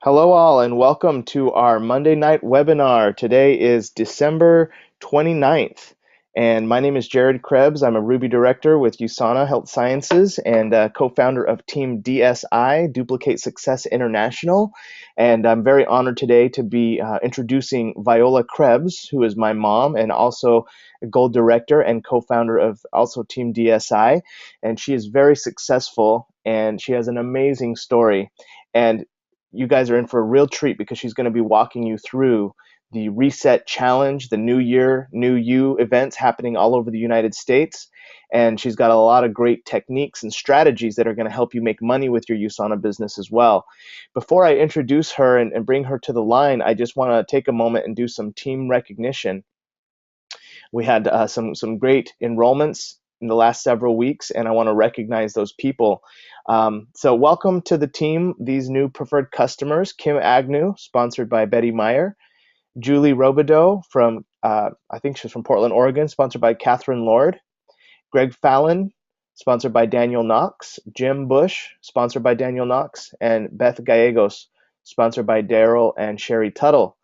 Hello, all, and welcome to our Monday night webinar. Today is December 29th, and my name is Jared Krebs. I'm a Ruby director with USANA Health Sciences and co-founder of Team DSI, Duplicate Success International. And I'm very honored today to be introducing Viola Krebs, who is my mom and also a gold director and co-founder of also Team DSI. And she is very successful, and she has an amazing story. And you guys are in for a real treat because she's going to be walking you through the Reset Challenge, the New Year, New You events happening all over the United States. And she's got a lot of great techniques and strategies that are going to help you make money with your USANA business as well. Before I introduce her and bring her to the line, I just want to take a moment and do some team recognition. We had some great enrollments in the last several weeks, and I want to recognize those people. So welcome to the team, these new preferred customers: Kim Agnew, sponsored by Betty Meyer; Julie Robideau from, I think she's from Portland, Oregon, sponsored by Catherine Lord; Greg Fallon, sponsored by Daniel Knox; Jim Bush, sponsored by Daniel Knox; and Beth Gallegos, sponsored by Daryl and Sherry Tuttle.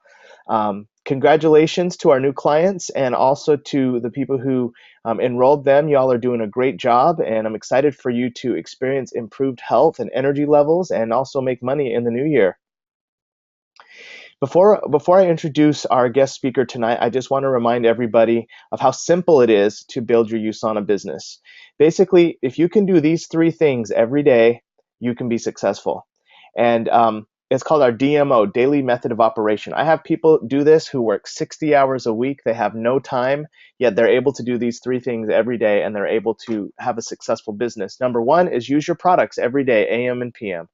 Congratulations to our new clients and also to the people who enrolled them. Y'all are doing a great job, and I'm excited for you to experience improved health and energy levels and also make money in the new year. Before I introduce our guest speaker tonight, I just want to remind everybody of how simple it is to build your USANA business. Basically, if you can do these three things every day, you can be successful. And it's called our DMO, Daily Method of Operation. I have people do this who work 60 hours a week. They have no time, yet they're able to do these three things every day, and they're able to have a successful business. Number one is use your products every day, AM and PM.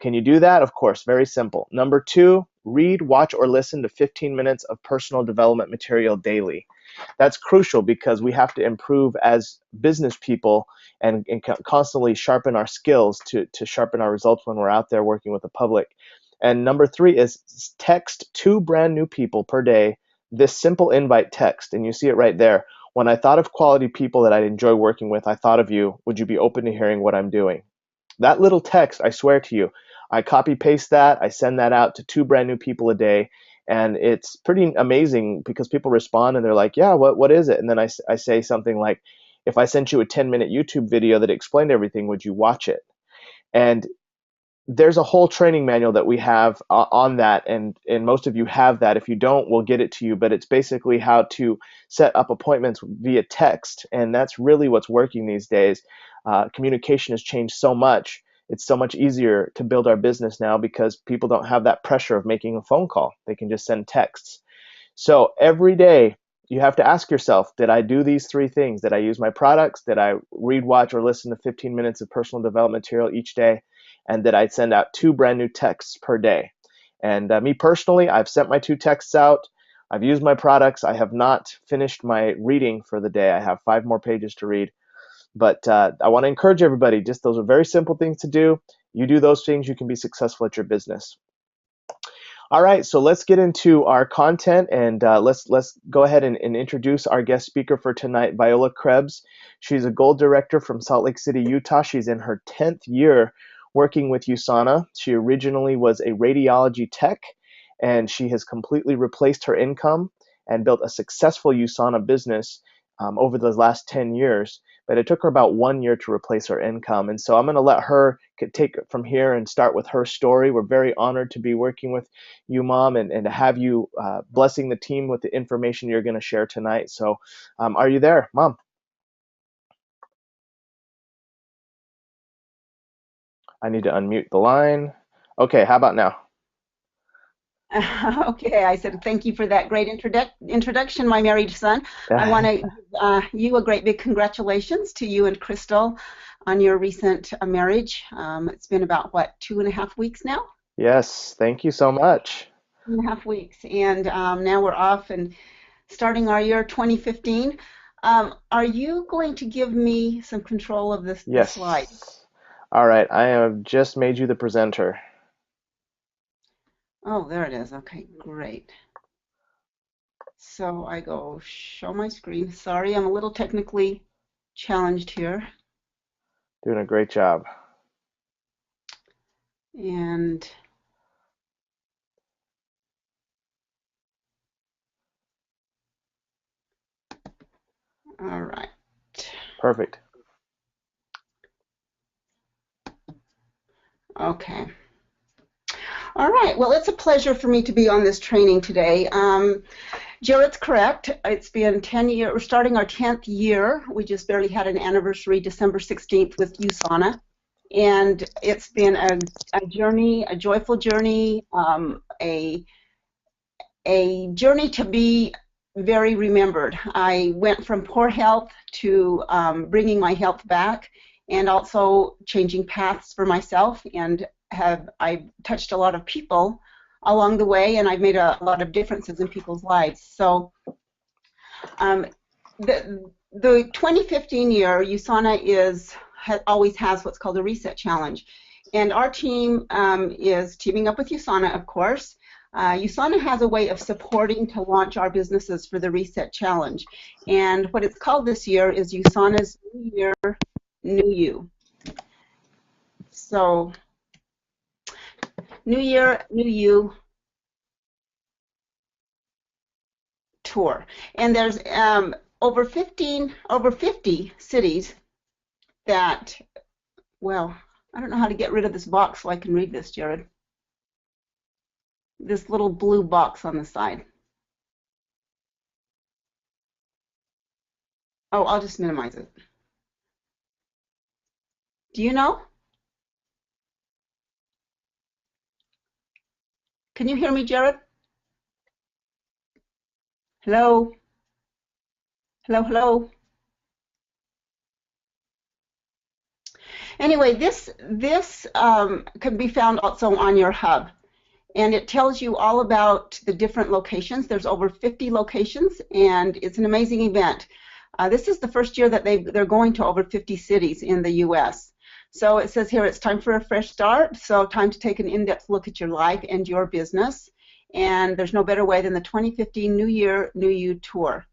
Can you do that? Of course, very simple. Number two, read, watch, or listen to 15 minutes of personal development material daily. That's crucial because we have to improve as business people and constantly sharpen our skills to sharpen our results when we're out there working with the public. And number three is text two brand new people per day this simple invite text. And you see it right there. When I thought of quality people that I'd enjoy working with, I thought of you. Would you be open to hearing what I'm doing? That little text, I swear to you, I copy paste that, I send that out to two brand new people a day, and it's pretty amazing because people respond and they're like, yeah, what is it? And then I say something like, if I sent you a 10-minute YouTube video that explained everything, would you watch it? And there's a whole training manual that we have on that, and most of you have that. If you don't, we'll get it to you, but it's basically how to set up appointments via text, and that's really what's working these days. Communication has changed so much. It's so much easier to build our business now because people don't have that pressure of making a phone call. They can just send texts. So every day you have to ask yourself, did I do these three things? Did I use my products? Did I read, watch, or listen to 15 minutes of personal development material each day? And did I send out two brand new texts per day? And me personally, I've sent my two texts out. I've used my products. I have not finished my reading for the day. I have 5 more pages to read. But I want to encourage everybody, just those are very simple things to do. You do those things, you can be successful at your business. All right, so let's get into our content, and let's go ahead and introduce our guest speaker for tonight, Viola Krebs. She's a gold director from Salt Lake City, Utah. She's in her 10th year working with USANA. She originally was a radiology tech, and she has completely replaced her income and built a successful USANA business over the last 10 years. But it took her about 1 year to replace her income. And so I'm going to let her take it from here and start with her story. We're very honored to be working with you, Mom, and to have you blessing the team with the information you're going to share tonight. So are you there, Mom? I need to unmute the line. Okay, how about now? Okay, I said thank you for that great introduction, my married son. I want to give you a great big congratulations to you and Crystal on your recent marriage. It's been about, what, 2.5 weeks now? Yes, thank you so much. 2.5 weeks. And now we're off and starting our year 2015. Are you going to give me some control of the slide? Yes. All right, I have just made you the presenter. Oh, there it is. Okay, great. So I go show my screen. Sorry, I'm a little technically challenged here. Doing a great job. And All right. Perfect. Okay. All right. Well, it's a pleasure for me to be on this training today. Jared's correct. It's been 10 years. We're starting our 10th year. We just barely had an anniversary, December 16th, with USANA. And it's been a journey, a joyful journey, a journey to be very remembered. I went from poor health to bringing my health back, and also changing paths for myself, and I've touched a lot of people along the way, and I've made a lot of differences in people's lives. So the 2015 year, USANA always has what's called a Reset Challenge, and our team is teaming up with USANA, of course. USANA has a way of supporting to launch our businesses for the Reset Challenge, and what it's called this year is USANA's New Year, New You. So, New Year, New You tour, and there's over 50 cities that, well, I don't know how to get rid of this box so I can read this, Jared. This little blue box on the side. Oh, I'll just minimize it. Do you know? Can you hear me, Jared? Hello? Hello, hello? Anyway, this can be found also on your hub, and it tells you all about the different locations. There's over 50 locations, and it's an amazing event. This is the first year that they're going to over 50 cities in the U.S. So it says here it's time for a fresh start, so time to take an in-depth look at your life and your business, and there's no better way than the 2015 New Year, New You tour.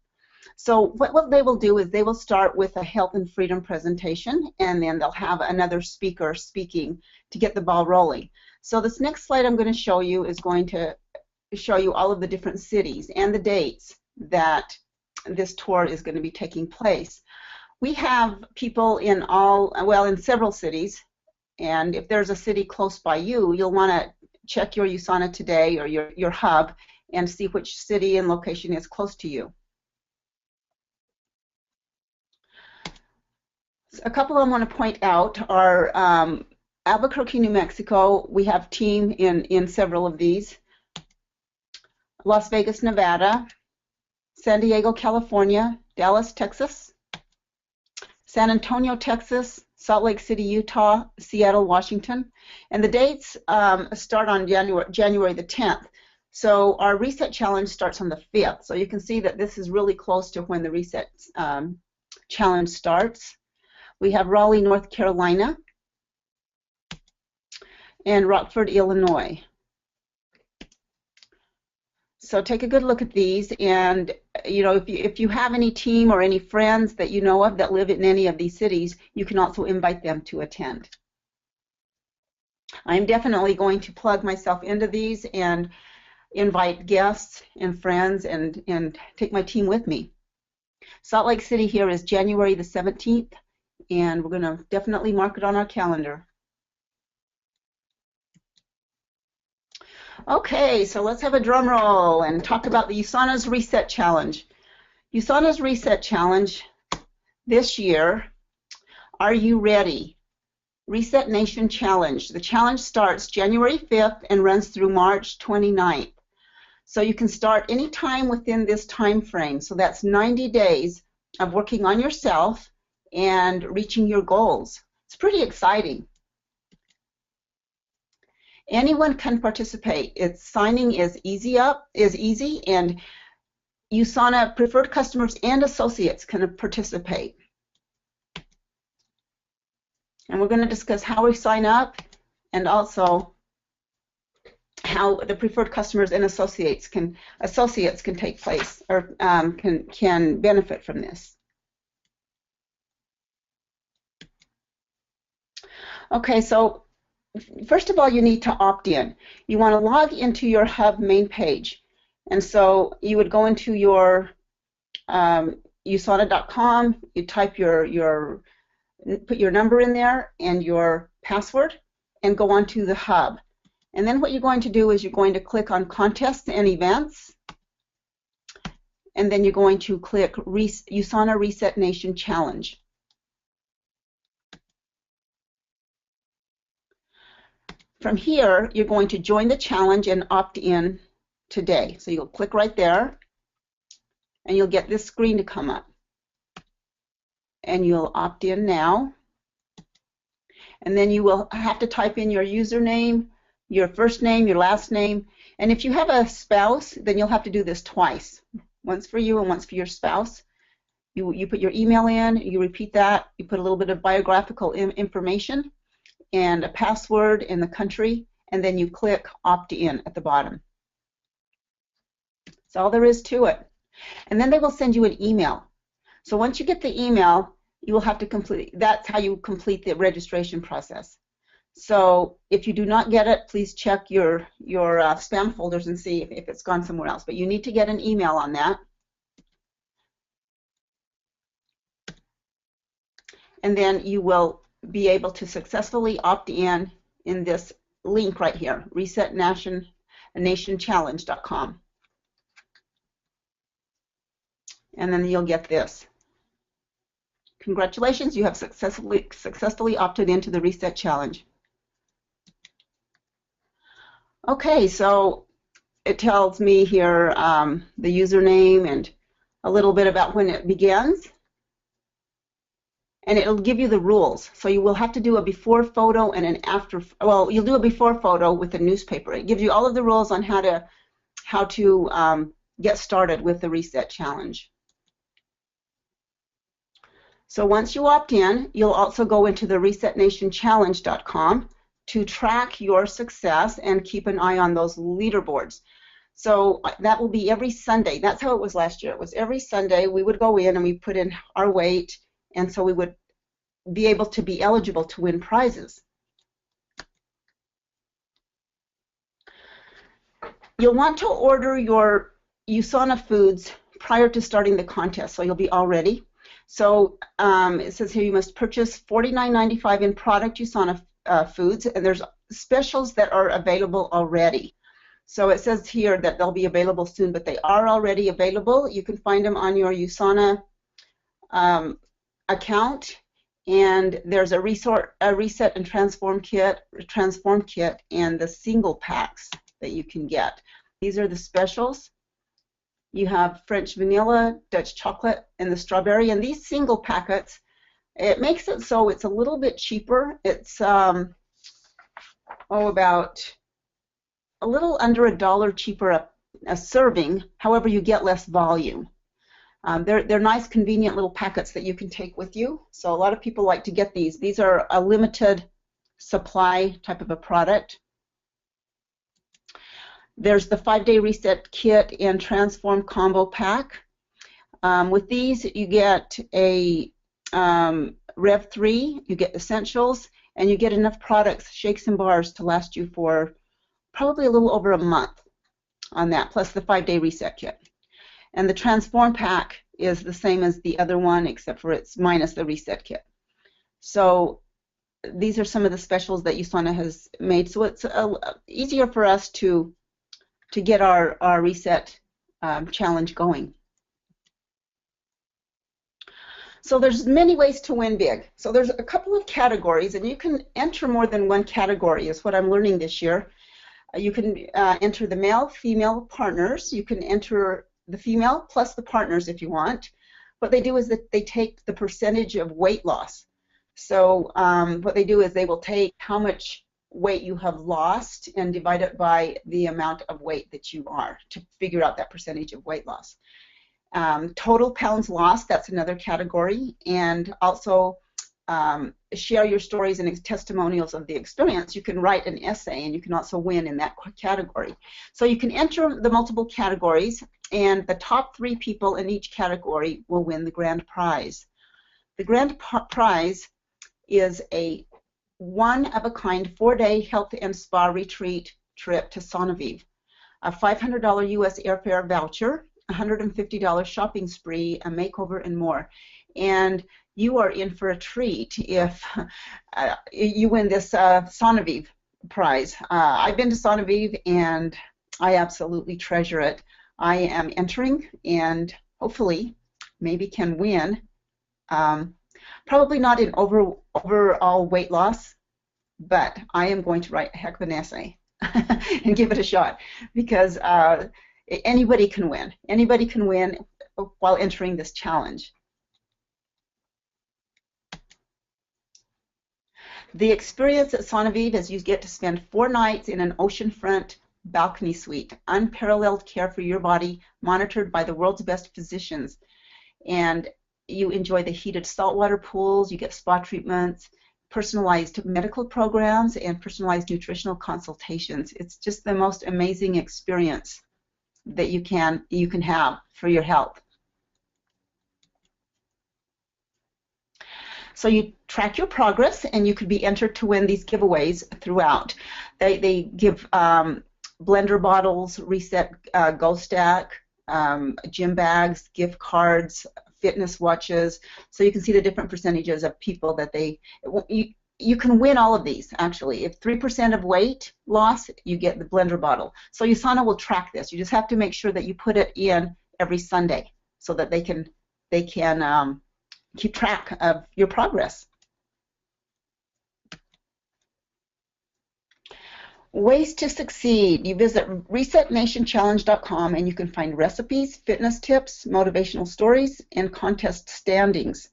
So what they will do is they will start with a health and freedom presentation, and then they'll have another speaker speaking to get the ball rolling. So this next slide I'm going to show you is going to show you all of the different cities and the dates that this tour is going to be taking place. We have people in in several cities, and if there's a city close by you, you'll want to check your USANA Today or your hub and see which city and location is close to you. A couple I want to point out are Albuquerque, New Mexico. We have team in several of these. Las Vegas, Nevada. San Diego, California. Dallas, Texas. San Antonio, Texas. Salt Lake City, Utah. Seattle, Washington. And the dates start on January the 10th. So our Reset Challenge starts on the 5th. So you can see that this is really close to when the Reset Challenge starts. We have Raleigh, North Carolina, and Rockford, Illinois. So take a good look at these, and if you have any team or any friends that you know of that live in any of these cities, you can also invite them to attend. I'm definitely going to plug myself into these and invite guests and friends and take my team with me. Salt Lake City here is January the 17th. And we're going to definitely mark it on our calendar. Okay, so let's have a drum roll and talk about the USANA's Reset Challenge. USANA's Reset Challenge this year, are you ready? Reset Nation Challenge. The challenge starts January 5th and runs through March 29th. So you can start any time within this time frame. So that's 90 days of working on yourself and reaching your goals. It's pretty exciting. Anyone can participate. Signing is easy, and USANA preferred customers and associates can participate. And we're going to discuss how we sign up and also how the preferred customers and associates can take place or can benefit from this. Okay, so first of all, you need to opt in. You want to log into your hub main page, and so you would go into your usana.com, you type put your number in there and your password and go on to the hub. And then what you're going to do is you're going to click on contests and events, and then you're going to click USANA Reset Nation Challenge. From here, you're going to join the challenge and opt in today. So you'll click right there, and you'll get this screen to come up. And you'll opt in now. And then you will have to type in your username, your first name, your last name. And if you have a spouse, then you'll have to do this twice. Once for you and once for your spouse. You put your email in, you repeat that, you put a little bit of biographical information and a password in the country, and then you click opt in at the bottom. That's all there is to it. And then they will send you an email. So once you get the email, you will have to complete, that's how you complete the registration process. So if you do not get it, please check your spam folders and see if it's gone somewhere else. But you need to get an email on that. And then you will be able to successfully opt in this link right here, resetnationchallenge.com. And then you'll get this. Congratulations, you have successfully opted into the Reset Challenge. Okay, so it tells me here the username and a little bit about when it begins. And it'll give you the rules. So you will have to do a before photo and an after. Well, you'll do a before photo with a newspaper. It gives you all of the rules on how to get started with the Reset Challenge. So once you opt in, you'll also go into the resetnationchallenge.com to track your success and keep an eye on those leaderboards. So that will be every Sunday. That's how it was last year. It was every Sunday we would go in and we put in our weight, and so we would be able to be eligible to win prizes. You'll want to order your USANA foods prior to starting the contest, so you'll be all ready. So it says here you must purchase $49.95 in product USANA foods, and there's specials that are available already. So it says here that they'll be available soon, but they are already available. You can find them on your USANA account, and there's a reset and transform kit, and the single packs that you can get. These are the specials. You have French vanilla, Dutch chocolate, and the strawberry. And these single packets, it makes it so it's a little bit cheaper. It's about a little under $1 cheaper a serving. However, you get less volume. They're nice, convenient little packets that you can take with you. So a lot of people like to get these. These are a limited supply type of a product. There's the 5-day reset kit and transform combo pack. With these, you get a Rev 3, you get essentials, and you get enough products, shakes and bars, to last you for probably a little over a month on that, plus the 5-day reset kit. And the transform pack is the same as the other one, except for it's minus the reset kit. So these are some of the specials that USANA has made. So it's easier for us to get our reset challenge going. So there's many ways to win big. So there's a couple of categories, and you can enter more than one category, is what I'm learning this year. You can enter the male, female partners. You can enter the female plus the partners if you want. What they do is that they take the percentage of weight loss. So what they do is they will take how much weight you have lost and divide it by the amount of weight that you are to figure out that percentage of weight loss. Total pounds lost, that's another category, and also share your stories and testimonials of the experience. You can write an essay, and you can also win in that category. So you can enter the multiple categories, and the top 3 people in each category will win the grand prize. The grand prize is a one-of-a-kind 4-day health and spa retreat trip to Sonaviv, a $500 U.S. airfare voucher, $150 shopping spree, a makeover, and more. And you are in for a treat if you win this Sonaviv prize. I've been to Sonaviv and I absolutely treasure it. I am entering and hopefully maybe can win. Probably not in overall weight loss, but I am going to write a heck of an essay and give it a shot, because anybody can win. Anybody can win while entering this challenge. The experience at Sonaviv is you get to spend 4 nights in an oceanfront balcony suite, unparalleled care for your body, monitored by the world's best physicians. And you enjoy the heated saltwater pools, you get spa treatments, personalized medical programs, and personalized nutritional consultations. It's just the most amazing experience that you can have for your health. So you track your progress, and you could be entered to win these giveaways throughout. They give blender bottles, Reset Go Stack, gym bags, gift cards, fitness watches. So you can see the different percentages of people that you can win all of these, actually. If 3% of weight loss, you get the blender bottle. So USANA will track this. You just have to make sure that you put it in every Sunday so that they can keep track of your progress. Ways to succeed. You visit resetnationchallenge.com and you can find recipes, fitness tips, motivational stories, and contest standings.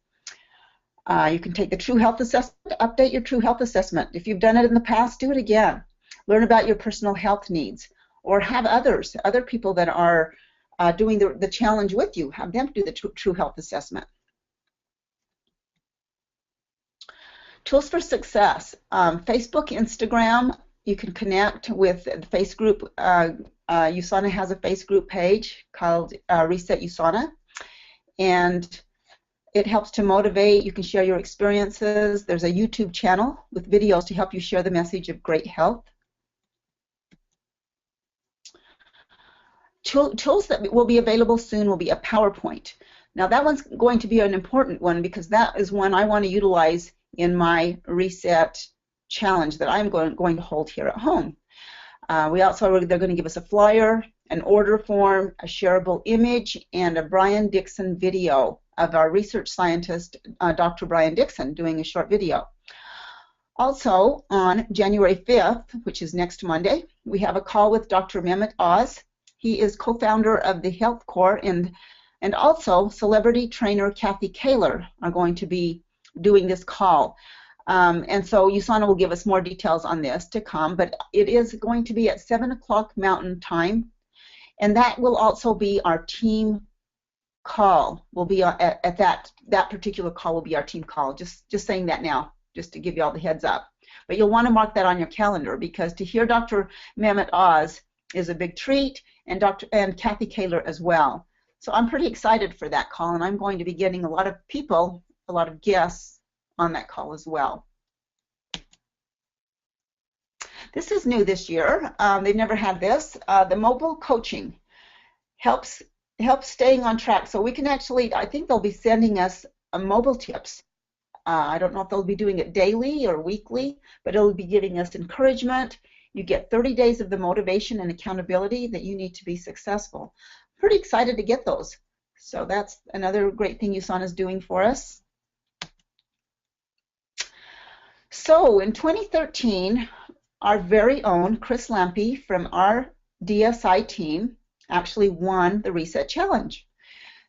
You can take the True Health Assessment, update your True Health Assessment. If you've done it in the past, do it again. Learn about your personal health needs, or have other people that are doing the challenge with you, have them do the True Health Assessment. Tools for success. Facebook, Instagram, you can connect with the face group. USANA has a face group page called Reset USANA, and it helps to motivate. You can share your experiences. There's a YouTube channel with videos to help you share the message of great health. Tools that will be available soon will be a PowerPoint. Now that one's going to be an important one, because that is one I want to utilize in my Reset challenge that I'm going to hold here at home. They're going to give us a flyer, an order form, a shareable image, and a Brian Dixon video of our research scientist, Dr. Brian Dixon, doing a short video. Also, on January 5th, which is next Monday, we have a call with Dr. Mehmet Oz. He is co-founder of the Health Corps, and also celebrity trainer Kathy Kaler are going to be doing this call. And so USANA will give us more details on this to come, but it is going to be at 7 o'clock Mountain Time, and that will also be our team call. Will be at that particular call will be our team call. Just saying that now, just to give you all the heads up. But you'll want to mark that on your calendar, because to hear Dr. Mehmet Oz is a big treat, and Kathy Kaler as well. So I'm pretty excited for that call, and I'm going to be getting a lot of people, a lot of guests on that call as well. This is new this year. They've never had this. The mobile coaching helps staying on track. So we can actually, I think they'll be sending us mobile tips. I don't know if they'll be doing it daily or weekly, but it'll be giving us encouragement. You get 30 days of the motivation and accountability that you need to be successful. Pretty excited to get those. So that's another great thing USANA is doing for us. So in 2013, our very own Chris Lampe from our DSI team actually won the Reset Challenge.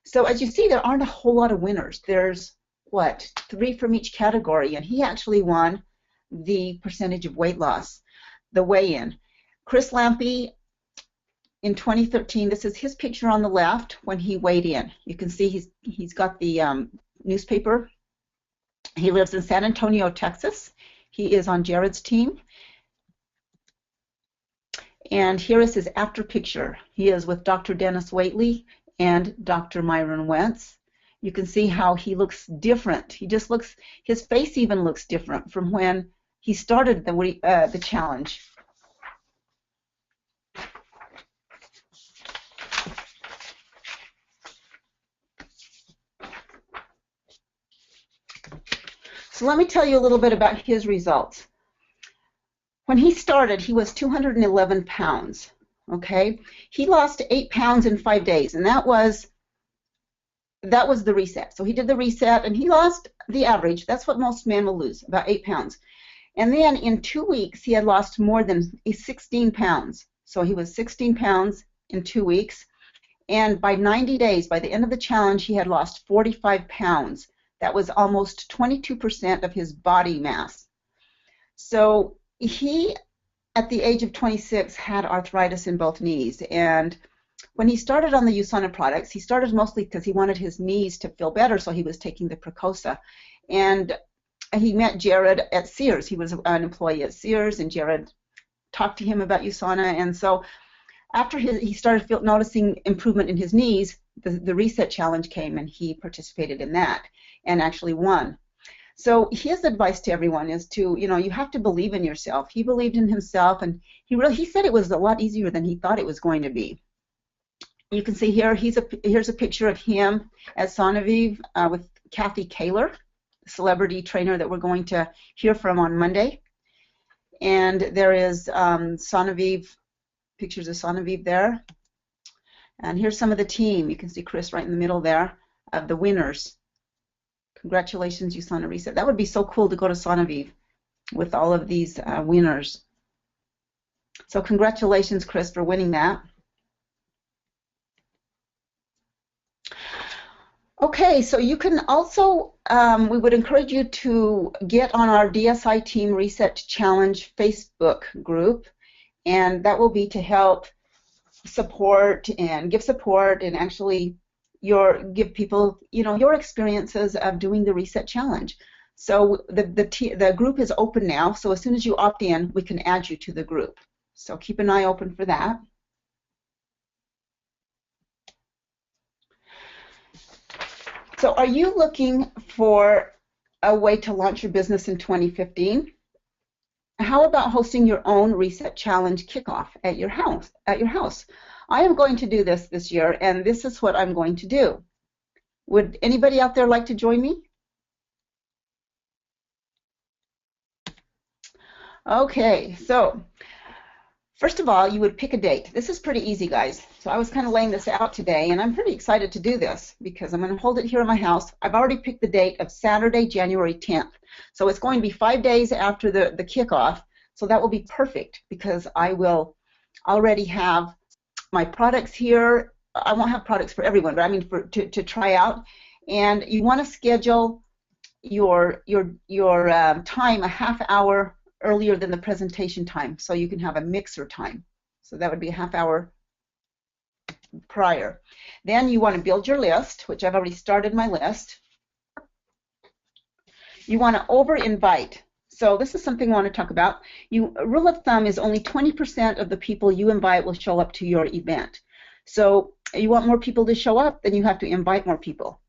So as you see, there aren't a whole lot of winners. There's, 3 from each category, and he actually won the percentage of weight loss, the weigh-in. Chris Lampe in 2013, this is his picture on the left when he weighed in. You can see he's got the newspaper. He lives in San Antonio, Texas. He is on Jared's team. And here is his after picture. He is with Dr. Dennis Waitley and Dr. Myron Wentz. You can see how he looks different. His face even looks different from when he started the challenge. So let me tell you a little bit about his results. When he started, he was 211 pounds. Okay, he lost 8 pounds in 5 days, and that was the reset. So he did the reset, and he lost the average. That's what most men will lose, about 8 pounds. And then in 2 weeks, he had lost more than 16 pounds. So he was 16 pounds in 2 weeks. And by 90 days, by the end of the challenge, he had lost 45 pounds. That was almost 22% of his body mass. So he, at the age of 26, had arthritis in both knees. And when he started on the USANA products, he started mostly because he wanted his knees to feel better, so he was taking the Precosa. And he met Jared at Sears. He was an employee at Sears, and Jared talked to him about USANA. And so after he started noticing improvement in his knees, the Reset Challenge came, and he participated in that and actually won. So his advice to everyone is to, you have to believe in yourself. He believed in himself, and he said it was a lot easier than he thought it was going to be. You can see here, here's a picture of him at Sonavive with Kathy Kaler, celebrity trainer that we're going to hear from on Monday. And there is Sonavive, pictures of Sonavive there. And here's some of the team. You can see Chris right in the middle there of the winners. Congratulations, USANA Reset. That would be so cool to go to Sonavive with all of these winners. So congratulations, Chris, for winning that. Okay, so you can also, we would encourage you to get on our DSI Team Reset Challenge Facebook group, and that will be to help support and give support and actually give people, your experiences of doing the Reset Challenge. So the group is open now, so as soon as you opt in, we can add you to the group. So keep an eye open for that. So are you looking for a way to launch your business in 2015? How about hosting your own Reset Challenge kickoff at your house? I am going to do this year, and this is what I'm going to do. Would anybody out there like to join me? Okay, so first of all, you would pick a date. This is pretty easy, guys. So I was kind of laying this out today, and I'm pretty excited to do this because I'm going to hold it here in my house. I've already picked the date of Saturday, January 10th. So it's going to be 5 days after the kickoff. So that will be perfect because I will already have my products here. I won't have products for everyone, but I mean to try out. And you want to schedule your time a half hour earlier than the presentation time, so you can have a mixer time. So that would be a half hour prior. Then you want to build your list, which I've already started my list. You want to over-invite. So this is something I want to talk about. Rule of thumb is only 20% of the people you invite will show up to your event. So you want more people to show up, then you have to invite more people.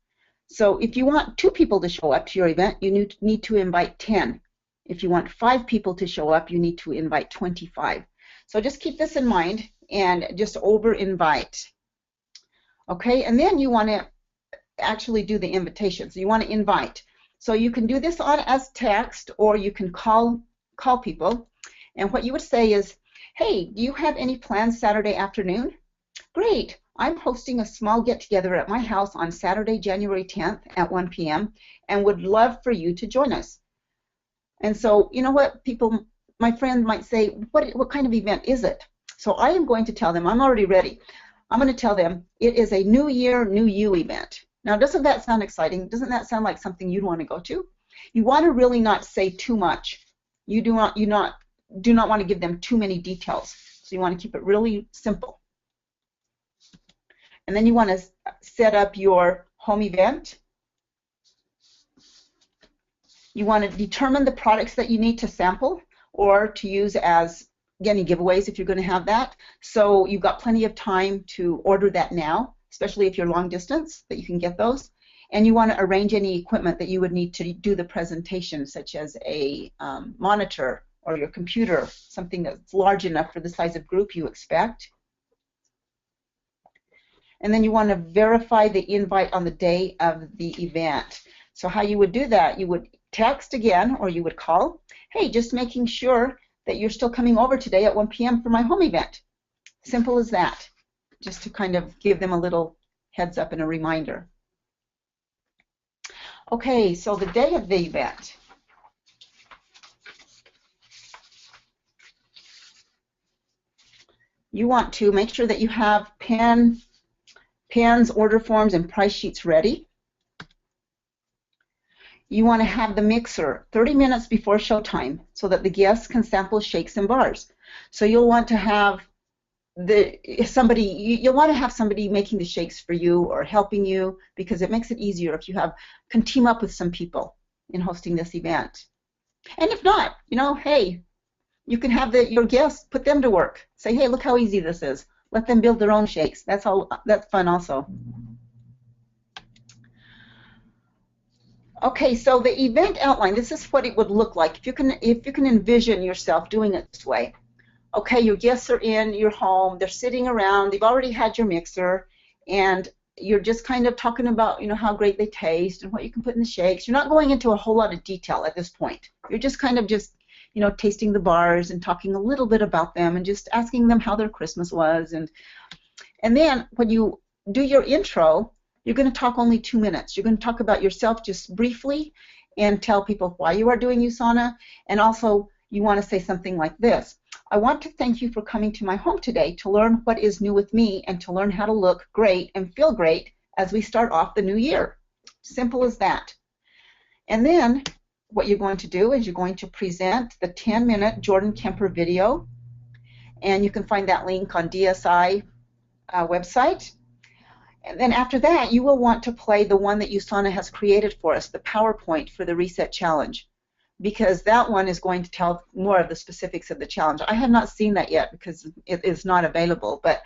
So if you want 2 people to show up to your event, you need to invite 10. If you want 5 people to show up, you need to invite 25. So just keep this in mind and just over-invite. Okay, and then you want to actually do the invitation. So you want to invite. So you can do this as text, or you can call people. And what you would say is, hey, do you have any plans Saturday afternoon? Great. I'm hosting a small get-together at my house on Saturday, January 10th at 1 p.m. and would love for you to join us. And so, you know what, my friend might say, what kind of event is it? So I am going to tell them, I'm already ready. I'm going to tell them it is a New Year, New You event. Now, doesn't that sound exciting? Doesn't that sound like something you'd want to go to? You want to really not say too much. You do not want to give them too many details. So you want to keep it really simple. And then you want to set up your home event. You want to determine the products that you need to sample or to use as any giveaways if you're going to have that. So you've got plenty of time to order that now, especially if you're long distance, that you can get those. And you want to arrange any equipment that you would need to do the presentation, such as a monitor or your computer, something that's large enough for the size of group you expect. And then you want to verify the invite on the day of the event. So how you would do that, you would text again, or you would call, hey, just making sure that you're still coming over today at 1 p.m. for my home event. Simple as that, just to kind of give them a little heads up and a reminder. Okay, so the day of the event. You want to make sure that you have pens, order forms, and price sheets ready. You want to have the mixer 30 minutes before showtime so that the guests can sample shakes and bars. So you'll want to have you'll want to have somebody making the shakes for you or helping you, because it makes it easier if you can team up with some people in hosting this event. And if not, hey, you can have your guests, put them to work. Say, hey, look how easy this is. Let them build their own shakes. That's fun also. Okay, so the event outline, this is what it would look like if you can envision yourself doing it this way. Okay, your guests are in your home, they're sitting around, they've already had your mixer, and you're just kind of talking about, how great they taste and what you can put in the shakes. You're not going into a whole lot of detail at this point. You're just kind of tasting the bars and talking a little bit about them and just asking them how their Christmas was. And then when you do your intro, you're going to talk only 2 minutes. You're going to talk about yourself just briefly and tell people why you are doing USANA. And also, you want to say something like this. I want to thank you for coming to my home today to learn what is new with me and to learn how to look great and feel great as we start off the new year. Simple as that. And then what you're going to do is you're going to present the 10-minute Jordan Kemper video, and you can find that link on DSI website. And then after that, you will want to play the one that USANA has created for us, the PowerPoint for the Reset Challenge, because that one is going to tell more of the specifics of the challenge. I have not seen that yet because it is not available, but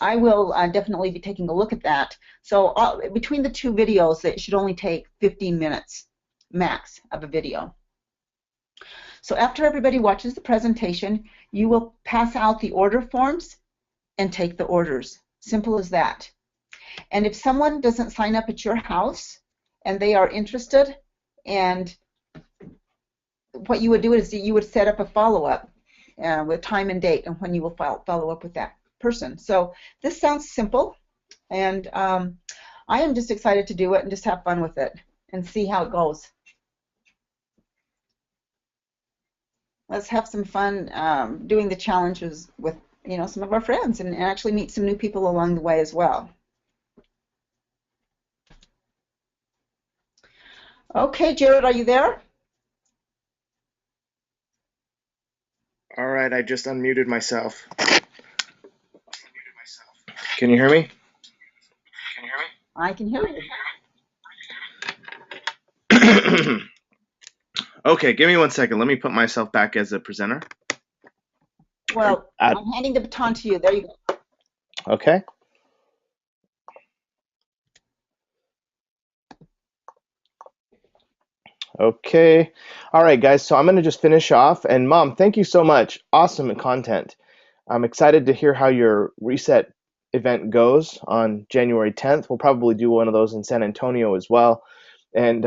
I will definitely be taking a look at that. So between the two videos, it should only take 15 minutes max of a video. So after everybody watches the presentation, you will pass out the order forms and take the orders. Simple as that. And if someone doesn't sign up at your house and they are interested, and what you would do is you would set up a follow-up with time and date and when you will follow up with that person. So this sounds simple, and I am just excited to do it and just have fun with it and see how it goes. Let's have some fun doing the challenges with some of our friends and actually meet some new people along the way as well. Okay, Jared, are you there? All right, I just unmuted myself. Can you hear me? I can hear you. Okay, give me 1 second. Let me put myself back as a presenter. Well, I'm handing the baton to you. There you go. Okay. Okay. All right, guys. So I'm going to just finish off. And Mom, thank you so much. Awesome content. I'm excited to hear how your reset event goes on January 10th. We'll probably do one of those in San Antonio as well. And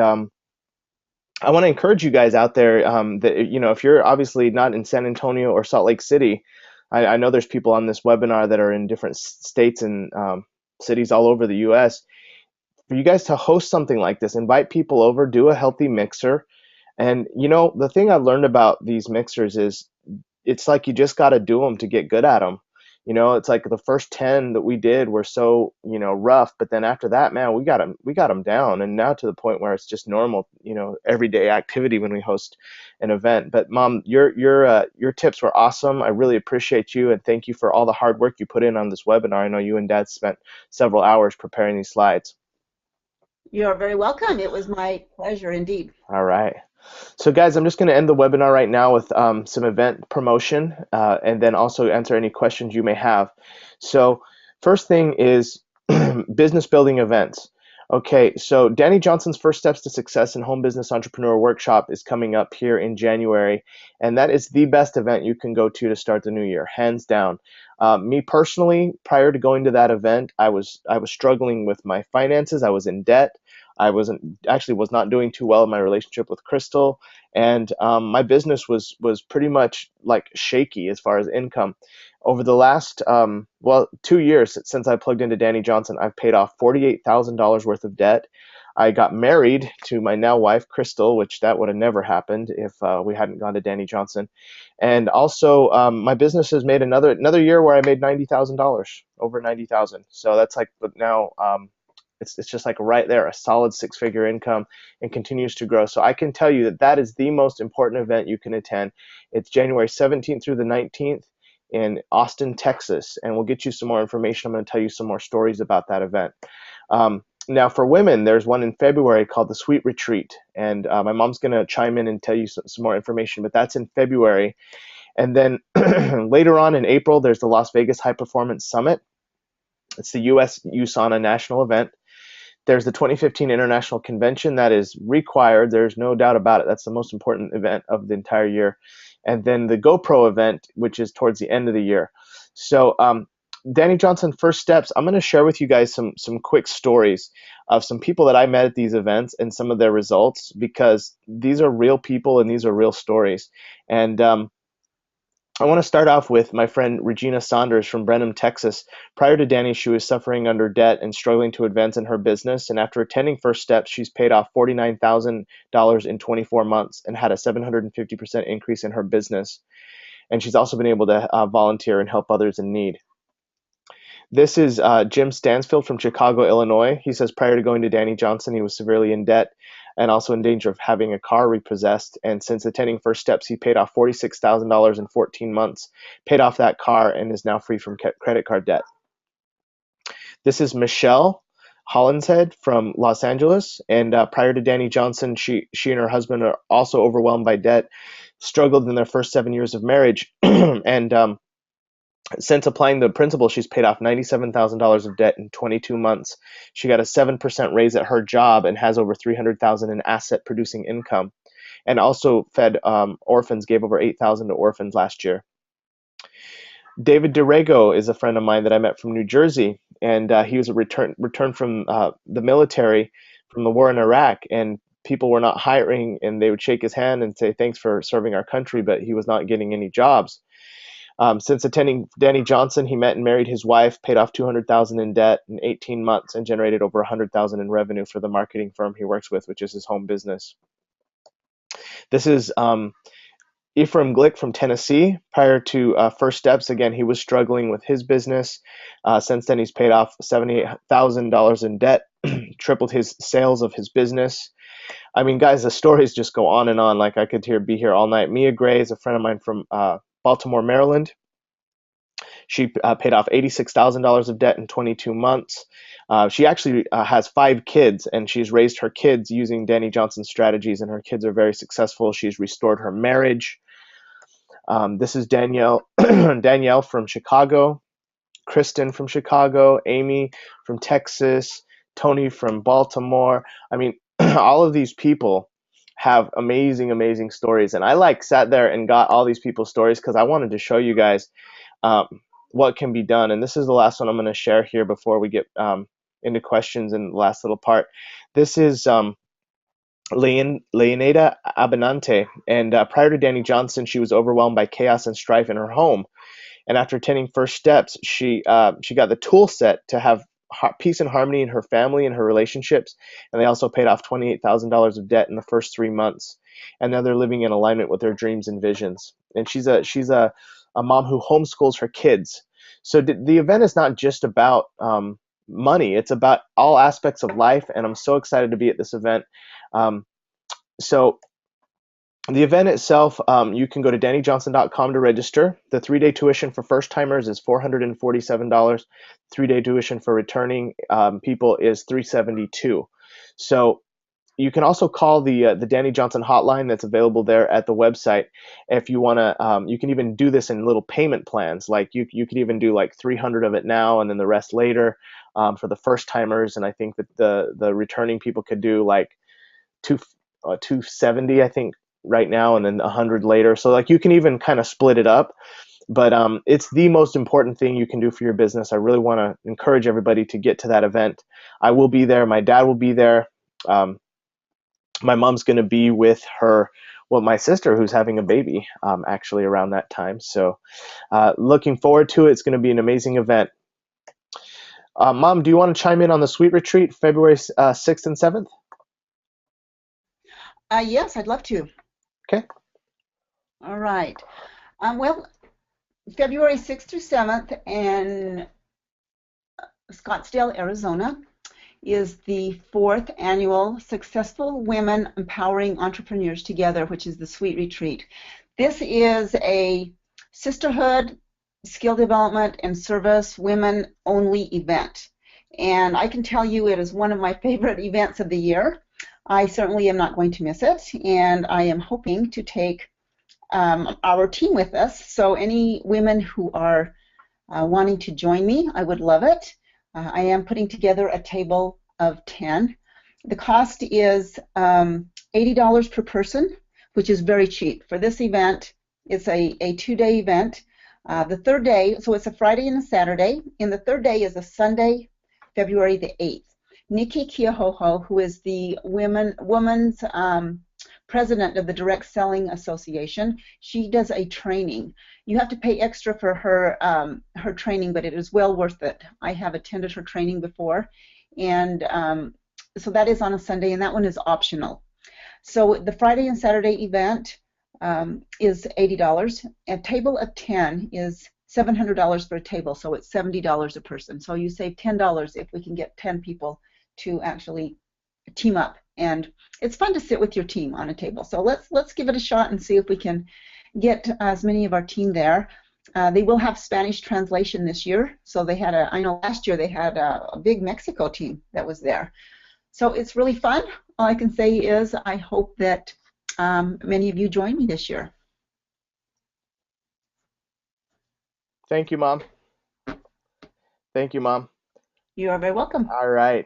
I want to encourage you guys out there that, if you're obviously not in San Antonio or Salt Lake City, I know there's people on this webinar that are in different states and cities all over the U.S. For you guys to host something like this, invite people over, do a healthy mixer. And, the thing I've learned about these mixers is it's like you just got to do them to get good at them. It's like the first 10 that we did were so, rough, but then after that, man, we got them down, and now to the point where it's just normal, everyday activity when we host an event. But Mom, your tips were awesome. I really appreciate you, and thank you for all the hard work you put in on this webinar. I know you and Dad spent several hours preparing these slides. You're very welcome. It was my pleasure indeed. All right. So guys, I'm just going to end the webinar right now with some event promotion and then also answer any questions you may have. So first thing is business building events. Okay, so Danny Johnson's First Steps to Success in Home Business Entrepreneur Workshop is coming up here in January, and that is the best event you can go to start the new year, hands down. Me personally, prior to going to that event, I was struggling with my finances. I was in debt. I was not doing too well in my relationship with Crystal, and my business was pretty much like shaky as far as income. Over the last 2 years since I plugged into Danny Johnson, I've paid off $48,000 worth of debt. I got married to my now wife, Crystal, which that would have never happened if we hadn't gone to Danny Johnson. And also, my business has made another year where I made $90,000, over 90,000. So that's like now, it's just like right there, a solid six-figure income, and continues to grow. So I can tell you that that is the most important event you can attend. It's January 17th through the 19th in Austin, Texas, and we'll get you some more information. I'm going to tell you some more stories about that event. Now, for women, there's one in February called the Sweet Retreat, and my mom's going to chime in and tell you some more information, but that's in February. And then later on in April, there's the Las Vegas High Performance Summit. It's the U.S. USANA national event. There's the 2015 International Convention that is required. There's no doubt about it. That's the most important event of the entire year. And then the GoPro event, which is towards the end of the year. So Danny Johnson First Steps, I'm going to share with you guys some quick stories of some people that I met at these events and some of their results, because these are real people and these are real stories. And I want to start off with my friend Regina Saunders from Brenham, Texas. Prior to Danny, she was suffering under debt and struggling to advance in her business. And after attending First Steps, she's paid off $49,000 in 24 months and had a 750% increase in her business. And she's also been able to volunteer and help others in need. This is Jim Stansfield from Chicago, Illinois. He says prior to going to Danny Johnson, he was severely in debt and also in danger of having a car repossessed. And since attending First Steps, he paid off $46,000 in 14 months, paid off that car, and is now free from credit card debt. This is Michelle Hollinshead from Los Angeles. And prior to Danny Johnson, she and her husband are also overwhelmed by debt, struggled in their first 7 years of marriage, and since applying the principal, she's paid off $97,000 of debt in 22 months. She got a 7% raise at her job and has over $300,000 in asset producing income, and also fed orphans, gave over $8,000 to orphans last year. David DeRego is a friend of mine that I met from New Jersey, and he was a return from the military from the war in Iraq, and people were not hiring, and they would shake his hand and say, thanks for serving our country, but he was not getting any jobs. Since attending Danny Johnson, he met and married his wife, paid off $200,000 in debt in 18 months, and generated over $100,000 in revenue for the marketing firm he works with, which is his home business. This is Ephraim Glick from Tennessee. Prior to First Steps, again, he was struggling with his business. Since then, he's paid off $78,000 in debt, tripled his sales of his business. I mean, guys, the stories just go on and on. Like I could be here all night. Mia Gray is a friend of mine from Baltimore, Maryland. She paid off $86,000 of debt in 22 months. She actually has 5 kids, and she's raised her kids using Danny Johnson's strategies, and her kids are very successful. She's restored her marriage. This is Danielle from Chicago, Kristen from Chicago, Amy from Texas, Tony from Baltimore. I mean, all of these people have amazing, amazing stories. And I sat there and got all these people's stories because I wanted to show you guys what can be done. And this is the last one I'm going to share here before we get into questions in the last little part. This is Leonida Abinante. And prior to Danny Johnson, she was overwhelmed by chaos and strife in her home. And after attending First Steps, she got the tool set to have peace and harmony in her family and her relationships, and they also paid off $28,000 of debt in the first 3 months, and now they're living in alignment with their dreams and visions. And she's a mom who homeschools her kids. So the event is not just about money; it's about all aspects of life, and I'm so excited to be at this event. So the event itself, you can go to DannyJohnson.com to register. The 3-day tuition for first timers is $447. 3-day tuition for returning people is $372. So you can also call the Danny Johnson hotline that's available there at the website. If you want to, you can even do this in little payment plans. Like you could even do like 300 of it now and then the rest later for the first timers. And I think that the returning people could do like 270, I think, right now, and then 100 later. So you can even kind of split it up, but it's the most important thing you can do for your business. I really want to encourage everybody to get to that event. I will be there. My dad will be there. my mom's going to be with my sister who's having a baby actually around that time. So looking forward to it. It's going to be an amazing event. Mom, do you want to chime in on the Sweet Retreat, February 6th and 7th? Yes, I'd love to. Okay. All right. Well, February 6th through 7th in Scottsdale, Arizona, is the 4th annual Successful Women Empowering Entrepreneurs Together, which is the Sweet Retreat. This is a sisterhood, skill development, and service women-only event. And I can tell you it is one of my favorite events of the year. I certainly am not going to miss it, and I am hoping to take our team with us. So any women who are wanting to join me, I would love it. I am putting together a table of 10. The cost is $80 per person, which is very cheap. For this event, it's a 2-day event. The third day, so it's a Friday and a Saturday, and the third day is a Sunday, February the 8th. Nikki Keohoho, who is the woman's president of the Direct Selling Association, she does a training. You have to pay extra for her training, but it is well worth it. I have attended her training before, and so that is on a Sunday, and that one is optional. So the Friday and Saturday event is $80. A table of 10 is $700 for a table, so it's $70 a person. So you save $10 if we can get 10 people to actually team up, and it's fun to sit with your team on a table. So let's give it a shot and see if we can get as many of our team there. They will have Spanish translation this year, so they had I know last year they had a big Mexico team that was there. So it's really fun. All I can say is I hope that many of you join me this year. Thank you, Mom. Thank you, Mom. You are very welcome. All right.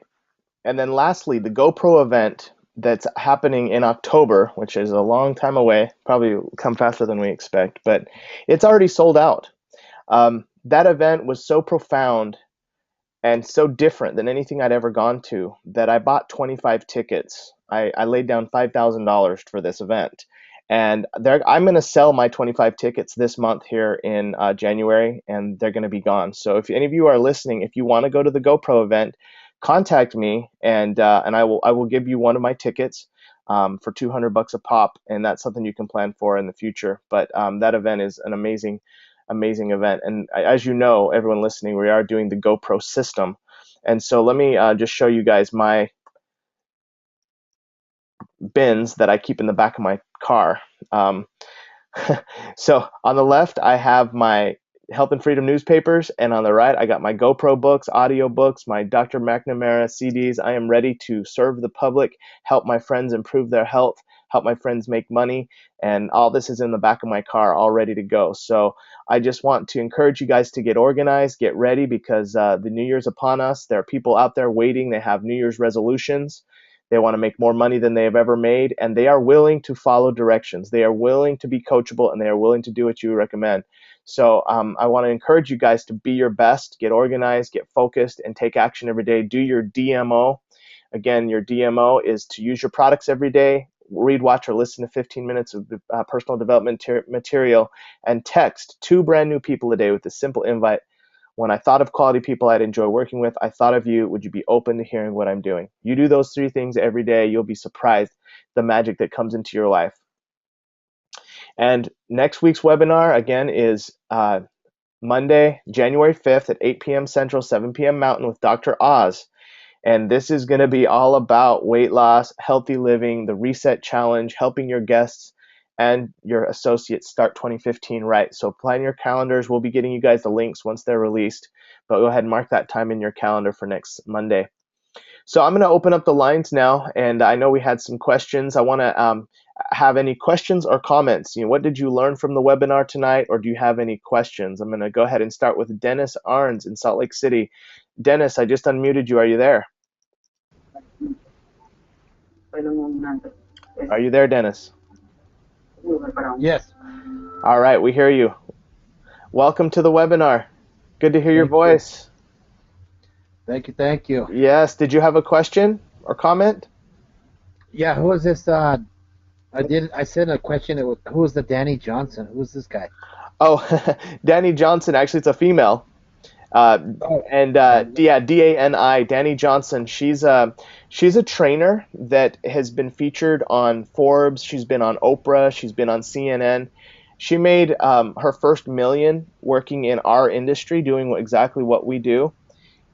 And then lastly, the GoPro event that's happening in October, which is a long time away, probably come faster than we expect, but it's already sold out. That event was so profound and so different than anything I'd ever gone to that I bought 25 tickets. I laid down $5,000 for this event. And I'm going to sell my 25 tickets this month here in January, and they're going to be gone. So if any of you are listening, if you want to go to the GoPro event, contact me, and I will give you one of my tickets for $200 a pop, and that's something you can plan for in the future. But that event is an amazing event, and as you know, everyone listening, we are doing the GoPro system, and so let me just show you guys my bins that I keep in the back of my car. So on the left, I have my Health and Freedom newspapers, and on the right, I got my GoPro books, audio books, my Dr. McNamara CDs. I am ready to serve the public, help my friends improve their health, help my friends make money, and all this is in the back of my car, all ready to go. So I just want to encourage you guys to get organized, get ready, because the New Year's upon us. There are people out there waiting. They have New Year's resolutions. They want to make more money than they have ever made, and they are willing to follow directions. They are willing to be coachable, and they are willing to do what you recommend. So I want to encourage you guys to be your best, get organized, get focused, and take action every day. Do your DMO. Again, your DMO is to use your products every day, read, watch, or listen to 15 minutes of personal development material, and text 2 brand new people a day with a simple invite. When I thought of quality people I'd enjoy working with, I thought of you. Would you be open to hearing what I'm doing? You do those 3 things every day, you'll be surprised the magic that comes into your life. And next week's webinar, again, is Monday, January 5th at 8 p.m. Central, 7 p.m. Mountain with Dr. Oz. And this is going to be all about weight loss, healthy living, the Reset Challenge, helping your guests and your associates start 2015 right. So plan your calendars. We'll be getting you guys the links once they're released, but go ahead and mark that time in your calendar for next Monday. So I'm going to open up the lines now, and I know we had some questions. I want to have any questions or comments. What did you learn from the webinar tonight, or do you have any questions? I'm going to go ahead and start with Dennis Arns in Salt Lake City. Dennis, I just unmuted you. Are you there? Are you there, Dennis? Yes. All right, we hear you. Welcome to the webinar. Good to hear your voice. Thank you. Yes, did you have a question or comment? Yeah, who is this? I said a question. Who was the Danny Johnson? Who's this guy? Oh, Danny Johnson. Actually, it's a female. Uh, Oh, and yeah, Dani, Danny Johnson. She's a trainer that has been featured on Forbes. She's been on Oprah. She's been on CNN. She made her first million working in our industry, doing exactly what we do.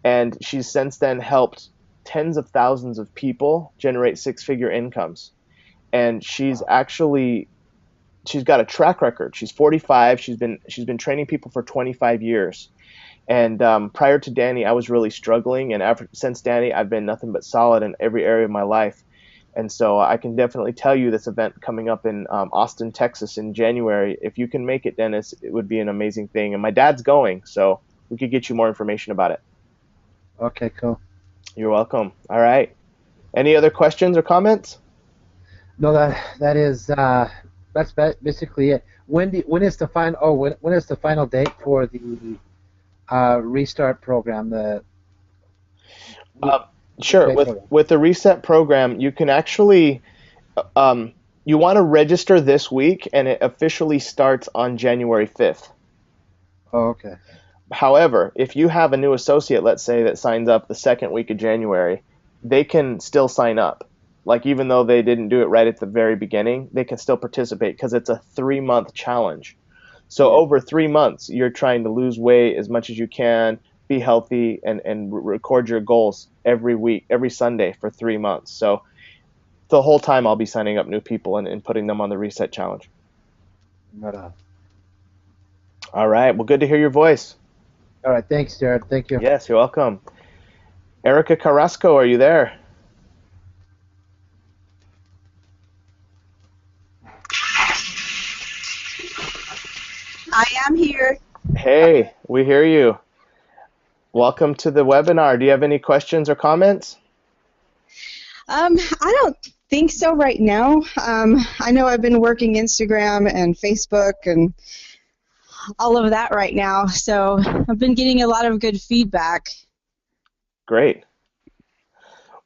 And she's since then helped tens of thousands of people generate six-figure incomes. And she's got a track record. She's 45. She's been training people for 25 years. And prior to Danny, I was really struggling, and since Danny, I've been nothing but solid in every area of my life. And so I can definitely tell you this event coming up in Austin, Texas in January. If you can make it, Dennis, it would be an amazing thing. And my dad's going, so we could get you more information about it. okay, cool. You're welcome. All right. Any other questions or comments? No, that's basically it. When is the final? Oh, when is the final date for the restart program? The Uh, sure. replay program. With the reset program, you can actually you want to register this week, and it officially starts on January 5th. Oh, okay. However, if you have a new associate, let's say, that signs up the second week of January, they can still sign up. Like, even though they didn't do it right at the very beginning, they can still participate because it's a 3-month challenge. So Yeah. over 3 months, you're trying to lose weight as much as you can, be healthy, and record your goals every week, every Sunday for 3 months. So the whole time I'll be signing up new people and putting them on the reset challenge. Right on. All right. Well, good to hear your voice. All right. Thanks, Jared. Thank you. Yes, you're welcome. Erica Carrasco, are you there? I am here. Hey, we hear you. Welcome to the webinar. Do you have any questions or comments? I don't think so right now. I know I've been working Instagram and Facebook and all of that right now, so I've been getting a lot of good feedback. Great.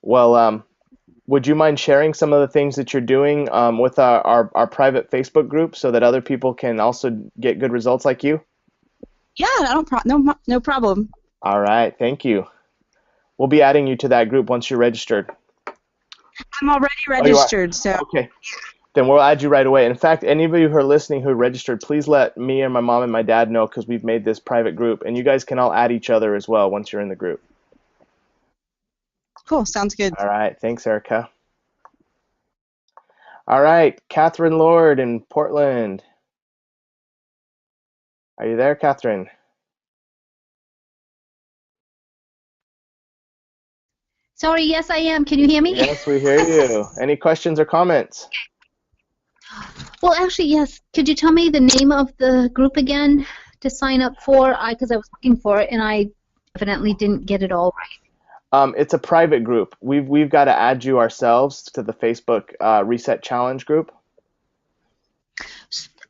Well, would you mind sharing some of the things that you're doing with our private Facebook group so that other people can also get good results like you? Yeah, no problem. All right, thank you. We'll be adding you to that group once you're registered. I'm already Oh, you are? registered, so Okay. Then we'll add you right away. In fact, any of you who are listening who are registered, please let me and my mom and my dad know because we've made this private group, and you guys can all add each other as well once you're in the group. cool. Sounds good. All right. Thanks, Erica. All right. Catherine Lord in Portland. Are you there, Catherine? Sorry, yes, I am. Can you hear me? Yes, we hear you. Any questions or comments? Well, actually, yes. Could you tell me the name of the group again to sign up for? Because I was looking for it and I evidently didn't get it all right. It's a private group. We've got to add you ourselves to the Facebook Reset Challenge group.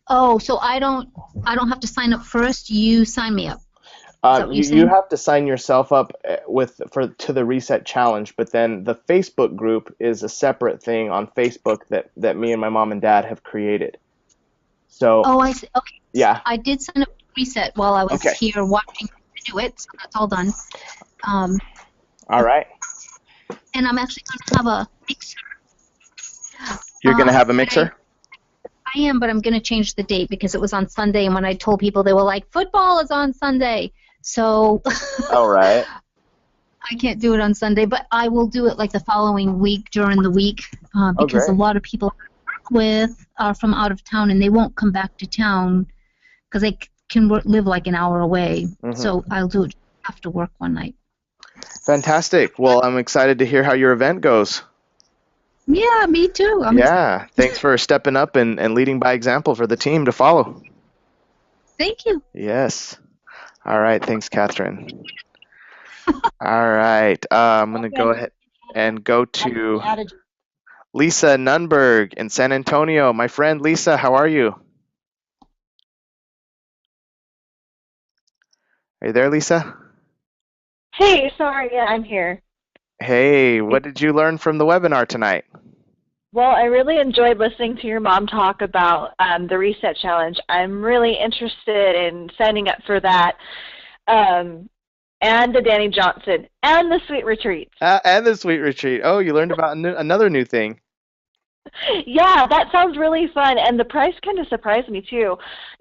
Oh, so I don't have to sign up first. You sign me up. Is that what you're You saying? have to sign yourself up to the Reset Challenge, but then the Facebook group is a separate thing on Facebook that me and my mom and dad have created. So Oh, I see. Okay. yeah, I did sign up for Reset while I was okay, here watching you do it, so that's all done. Um, all right. and I'm actually going to have a mixer. You're gonna have a But mixer? I am, but I'm going to change the date because it was on Sunday, and when I told people, they were like, football is on Sunday. So All right. I can't do it on Sunday, but I will do it like the following week during the week Oh, because a great. lot of people I work with are from out of town, and they won't come back to town because they can live like an hour away. Hmm. So I'll do it after work one night. Fantastic. Well, I'm excited to hear how your event goes. Yeah, me too. I'm excited. Yeah, thanks for stepping up and leading by example for the team to follow. Thank you. Yes. All right. Thanks, Catherine. All right. I'm going to go ahead and go to Added- Lisa Nunberg in San Antonio. My friend Lisa, how are you? Are you there, Lisa? Hey, sorry, yeah, I'm here. Hey, what did you learn from the webinar tonight? Well, I really enjoyed listening to your mom talk about the Reset Challenge. I'm really interested in signing up for that, and the Danny Johnson, and the Sweet Retreats. And the Sweet Retreat. Oh, you learned about another new thing. Yeah, that sounds really fun, and the price kind of surprised me too,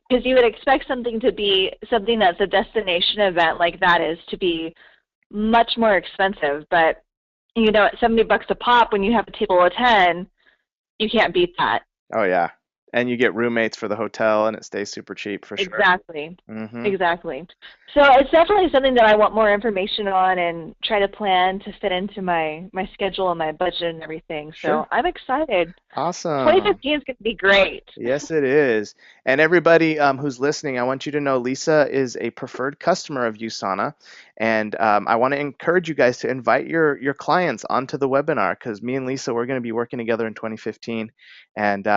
because you would expect something to be something that's a destination event like that is to be much more expensive, but you know, at $70 a pop when you have a table of 10, you can't beat that. Oh yeah, and you get roommates for the hotel, and it stays super cheap for sure. Exactly. Mm-hmm. Exactly. So it's definitely something that I want more information on and try to plan to fit into my schedule and my budget and everything. Sure. So I'm excited. Awesome. 2015 is going to be great. Yes, it is. And everybody who's listening, I want you to know Lisa is a preferred customer of USANA, and I want to encourage you guys to invite your clients onto the webinar, because me and Lisa, we're going to be working together in 2015, and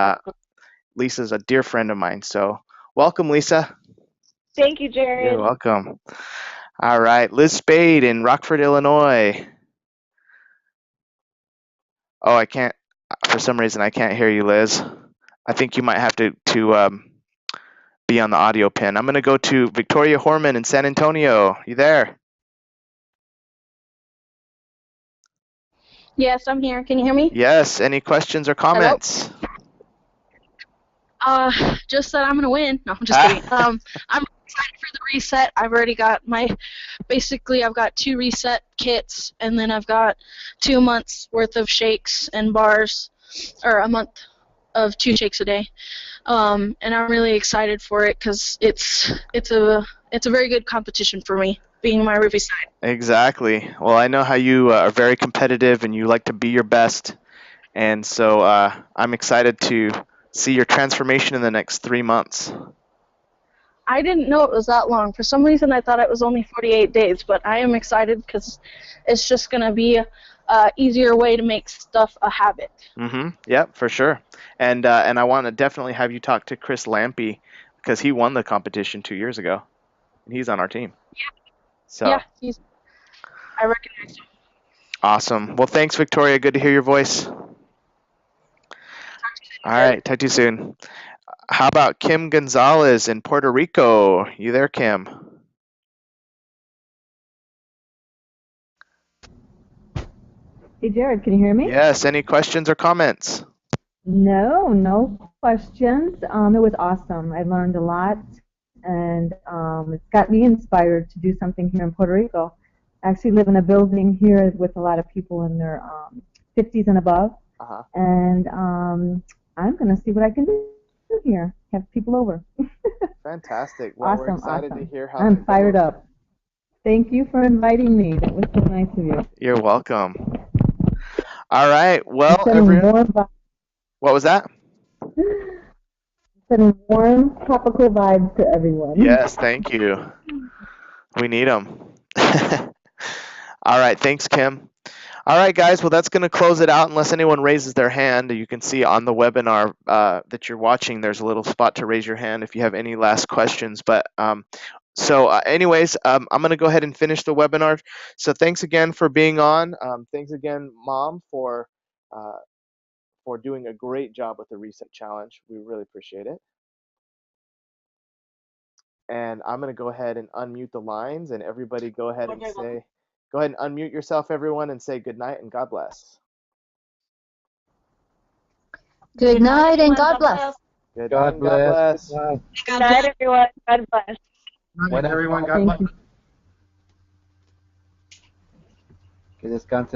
Lisa's a dear friend of mine. So welcome, Lisa. Thank you, Jared. You're welcome. All right, Liz Spade in Rockford, Illinois. Oh, I can't. For some reason, I can't hear you, Liz. I think you might have to be on the audio pin. I'm going to go to Victoria Horman in San Antonio. You there? Yes, I'm here. Can you hear me? Yes. Any questions or comments? Just that I'm gonna win. No, I'm just kidding. I'm excited for the reset. I've already got I've got 2 reset kits, and then I've got 2 months worth of shakes and bars, or a month of 2 shakes a day. And I'm really excited for it because it's a very good competition for me, being my Ruby side. Exactly. Well, I know how you are very competitive and you like to be your best, and so I'm excited to see your transformation in the next 3 months. I didn't know it was that long. For some reason, I thought it was only 48 days, but I am excited because it's just going to be an easier way to make stuff a habit. Mm-hmm. Yep, for sure. And I want to definitely have you talk to Chris Lampy, because he won the competition 2 years ago, and he's on our team. Yeah. So. Yeah, I recognize him. Awesome. Well, thanks, Victoria. Good to hear your voice. All right, talk to you soon. How about Kim Gonzalez in Puerto Rico? You there, Kim? Hey, Jared, can you hear me? Yes. Any questions or comments? No questions. It was awesome. I learned a lot, and it's got me inspired to do something here in Puerto Rico. I actually live in a building here with a lot of people in their 50s and above, and I'm going to see what I can do here. Have people over. Fantastic. Well, Awesome, we're excited awesome. to hear how I'm fired up. Thank you for inviting me. That was so nice of you. You're welcome. All right. Well, what was that? Sending warm tropical vibes to everyone. Yes, thank you. We need them. All right. Thanks, Kim. All right, guys. Well, that's going to close it out unless anyone raises their hand. You can see on the webinar that you're watching, there's a little spot to raise your hand if you have any last questions. But anyways, I'm going to go ahead and finish the webinar. So thanks again for being on. Thanks again, Mom, for doing a great job with the Reset Challenge. We really appreciate it. And I'm going to go ahead and unmute the lines, and everybody go ahead and unmute yourself, everyone, and say good night and God bless. Good night and God bless. Good God night, bless. God bless. Good night, everyone. God bless. When everyone got Thank you. Okay, this content.